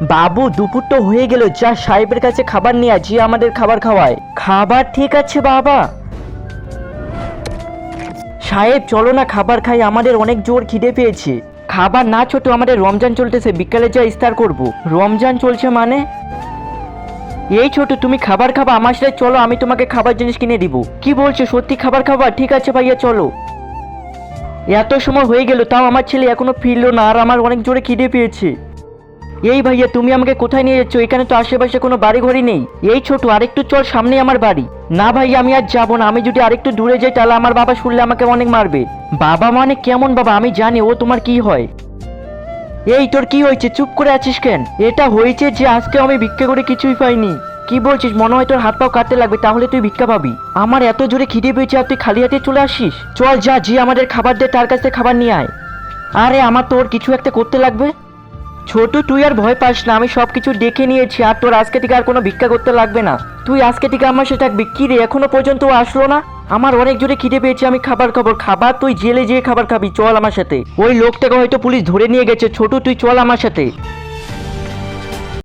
বাবু দুপুর তো হয়ে গেল, যা সাহেবের কাছে খাবার নিয়ে আয়, যে আমাদের খাবার খাওয়ায়। খাবার ঠিক আছে বাবা। সাহেব চলো না খাবার খাই, আমাদের অনেক জোর খিদে পেয়েছে। খাবার না ছোট, আমাদের রমজান চলতেছে, বিকালে যা ইফতার করব। রমজান চলছে মানে? এই ছোট তুমি খাবার খাবা আমার সাথে চলো, আমি তোমাকে খাবার জিনিস কিনে দিব। কি বলছো, সত্যি খাবার খাবা? ঠিক আছে ভাইয়া চলো। এত সময় হয়ে গেল তাও আমার ছেলে এখনো ফিরলো না, আর আমার অনেক জোরে খিদে পেয়েছে। এই ভাইয়া তুমি আমাকে কোথায় নিয়ে যাচ্ছ? এখানে তো আশেপাশে কোনো বাড়ি ঘড়ি নেই। এই ছোট আরেকটু চল, সামনে আমার বাড়ি। না ভাইয়া আমি আর যাবো না, আমি যদি আরেকটু দূরে যাই তাহলে আমার বাবা শুনলে আমাকে অনেক মারবে। বাবা মানে কেমন বাবা? আমি জানি ও তোমার কি হয়। এই তোর কি হয়েছে, চুপ করে আছিস কেন? এটা হয়েছে যে আজকে আমি ভিক্ষা করে কিছুই পাইনি। কি বলছিস? মনে হয় তোর হাত পাও কাটতে লাগবে, তাহলে তুই ভিক্ষা পাবি? আমার এত জোরে খিদে পেয়েছে আর তুই খালি হাতে চলে আসিস? চল যা, যে আমাদের খাবার দে তার কাছে খাবার নিয়ে আয়। আরে আমার তোর কিছু একটা করতে লাগবে। ছোট তুই আর ভয় পাস না, আমি সব কিছু দেখে নিয়েছি, আর তোর আজকে থেকে আর কোনো ভিক্ষা করতে লাগবে না। তুই আজকে থেকে আমার সাথে থাকবি। কি রে এখনো পর্যন্ত ও আসলো না? আমার অনেক জোরে খিদে পেয়েছে, আমি খাবার খাবো। খাবার? তুই জেলে যেয়ে খাবার খাবি, চল আমার সাথে। ওই লোকটাকে হয়তো পুলিশ ধরে নিয়ে গেছে। ছোট তুই চল আমার সাথে।